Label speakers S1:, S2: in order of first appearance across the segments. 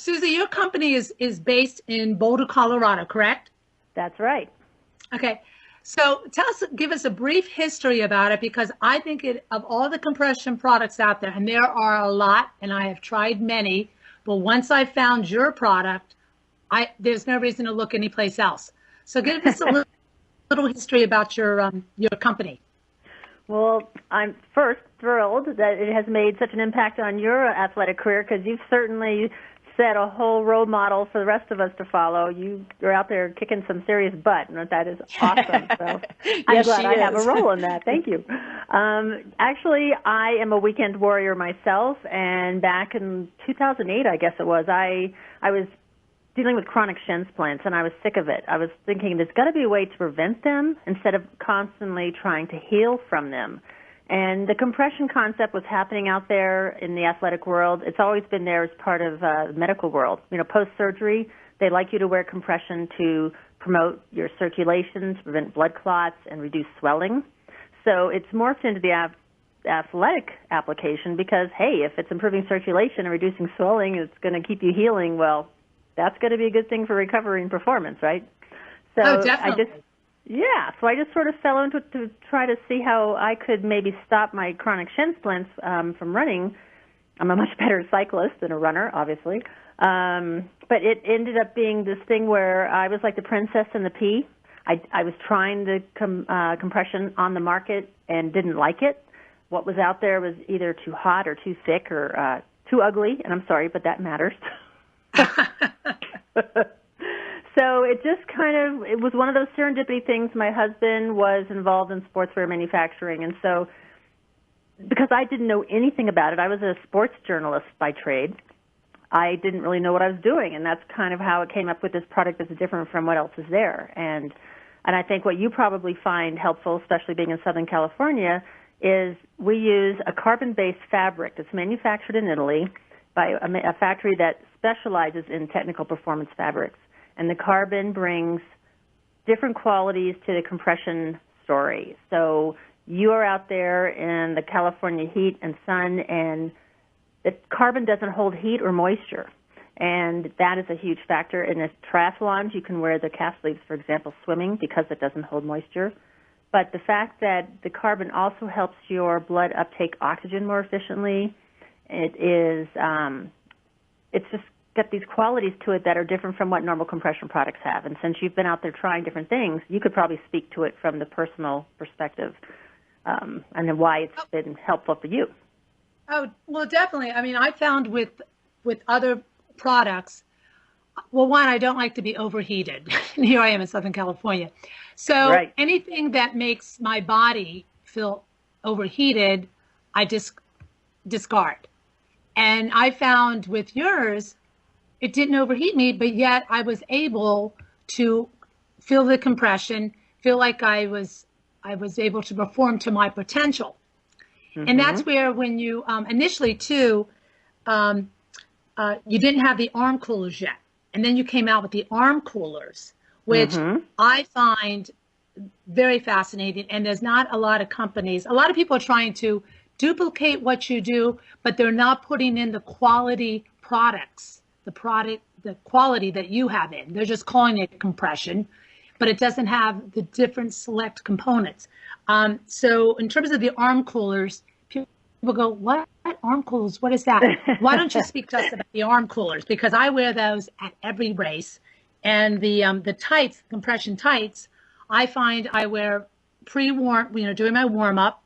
S1: Susie, your company is based in Boulder, Colorado, correct?
S2: That's right.
S1: Okay. So give us a brief history about it, because I think of all the compression products out there, and there are a lot, and I have tried many, but once I found your product, there's no reason to look anyplace else. So give us a little history about your company.
S2: Well, I'm first thrilled that it has made such an impact on your athletic career, because you've certainly set a whole role model for the rest of us to follow. You're out there kicking some serious butt, and that is awesome. So I'm glad I have a role in that. Thank you. Actually, I am a weekend warrior myself, and back in 2008, I guess it was, I was dealing with chronic shin splints, and I was sick of it. I was thinking there's got to be a way to prevent them instead of constantly trying to heal from them. And the compression concept was happening out there in the athletic world. It's always been there as part of the medical world. You know, post-surgery, they like you to wear compression to promote your circulation, to prevent blood clots, and reduce swelling. So it's morphed into the athletic application because, hey, if it's improving circulation and reducing swelling, it's going to keep you healing. Well, that's going to be a good thing for recovery and performance, right? So
S1: definitely.
S2: So I just sort of fell into it to try to see how I could maybe stop my chronic shin splints from running. I'm a much better cyclist than a runner, obviously. But it ended up being this thing where I was like the princess and the pea. I was trying the compression on the market and didn't like it. What was out there was either too hot or too thick or too ugly, and I'm sorry, but that matters. So it just it was one of those serendipity things. My husband was involved in sportswear manufacturing, and so because I didn't know anything about it, I was a sports journalist by trade. I didn't really know what I was doing, and that's kind of how it came up with this product that's different from what else is there. And I think what you probably find helpful, especially being in Southern California, is we use a carbon-based fabric that's manufactured in Italy by a factory that specializes in technical performance fabrics. And the carbon brings different qualities to the compression story. So you are out there in the California heat and sun, and the carbon doesn't hold heat or moisture. And that is a huge factor. In the triathlons, you can wear the calf sleeves, for example, swimming, because it doesn't hold moisture. But the fact that the carbon also helps your blood uptake oxygen more efficiently, it's just got these qualities to it that are different from what normal compression products have. And since you've been out there trying different things, you could probably speak to it from the personal perspective and then why it's been helpful for you.
S1: Oh, well, definitely. I mean, I found with other products, well, one, I don't like to be overheated. And here I am in Southern California. So anything that makes my body feel overheated, I discard. And I found with yours, it didn't overheat me, but yet I was able to feel the compression, feel like I was able to perform to my potential. Mm-hmm. And that's where when you initially too, you didn't have the arm coolers yet. And then you came out with the arm coolers, which I find very fascinating. And there's not a lot of companies. A lot of people are trying to duplicate what you do, but they're not putting in the quality products, the quality that you have in. They're just calling it compression, but it doesn't have the different select components. So in terms of the arm coolers, people go, what arm coolers? What is that? Why don't you speak to us about the arm coolers? Because I wear those at every race. And the tights, compression tights, I find I wear pre-warm, during my warm-up,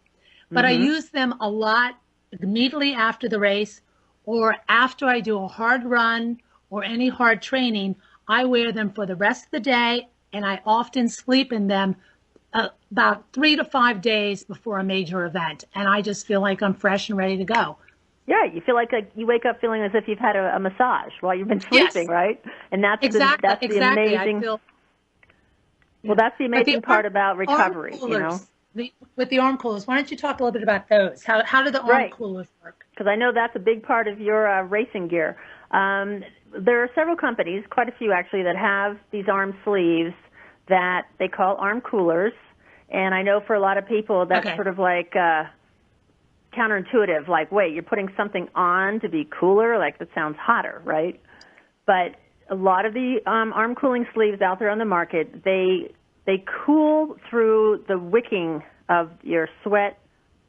S1: but I use them a lot immediately after the race or after I do a hard run or any hard training. I wear them for the rest of the day, and I often sleep in them about 3 to 5 days before a major event, and I just feel like I'm fresh and ready to go.
S2: Yeah, you feel like you wake up feeling as if you've had a massage while you've been sleeping, right? And that's the amazing. Well, that's the amazing part about recovery,
S1: with the arm coolers, why don't you talk a little bit about those? How do the arm coolers work?
S2: Because I know that's a big part of your racing gear. There are several companies, quite a few actually, that have these arm sleeves that they call arm coolers. And I know for a lot of people that's sort of like counterintuitive, like, wait, you're putting something on to be cooler? Like, that sounds hotter, right? But a lot of the arm cooling sleeves out there on the market, they cool through the wicking of your sweat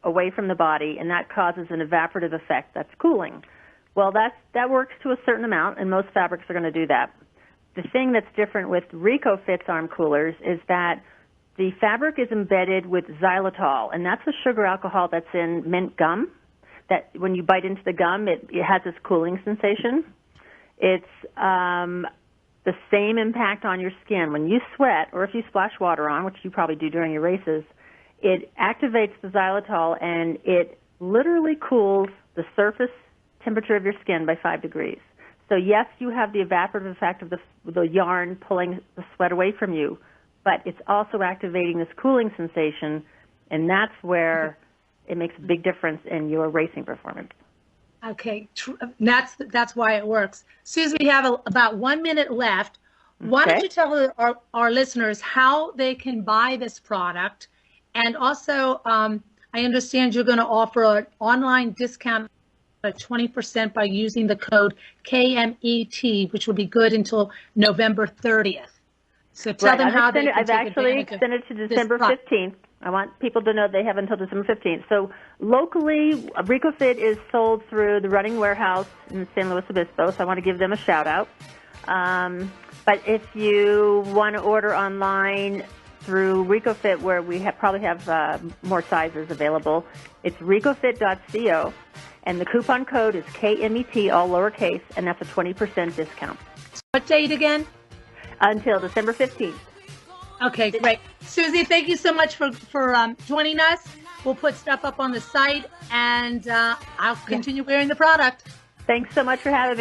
S2: away from the body, and that causes an evaporative effect that's cooling. Well, that works to a certain amount, and most fabrics are going to do that. The thing that's different with RecoFits arm coolers is that the fabric is embedded with xylitol, and that's a sugar alcohol that's in mint gum, that when you bite into the gum, it has this cooling sensation. It's the same impact on your skin. When you sweat, or if you splash water on, which you probably do during your races, it activates the xylitol, and it literally cools the surface temperature of your skin by 5 degrees. So yes, you have the evaporative effect of the yarn pulling the sweat away from you, but it's also activating this cooling sensation, and that's where it makes a big difference in your racing performance.
S1: Okay, that's why it works. Susie, we have about 1 minute left. Why don't you tell our listeners how they can buy this product? And also, I understand you're going to offer an online discount of 20% by using the code KMET, which will be good until November 30th. So tell them how they can
S2: I've actually extended to December 15th. I want people to know they have until December 15th. So locally, RecoFit is sold through the Running Warehouse in San Luis Obispo, so I want to give them a shout-out. But if you want to order online through RecoFit, where we probably have more sizes available, it's recofit.co, and the coupon code is KMET, all lowercase, and that's a 20% discount.
S1: What date again?
S2: Until December 15th.
S1: Okay, great. Susie, thank you so much for joining us. We'll put stuff up on the site, and I'll continue wearing the product.
S2: Thanks so much for having me.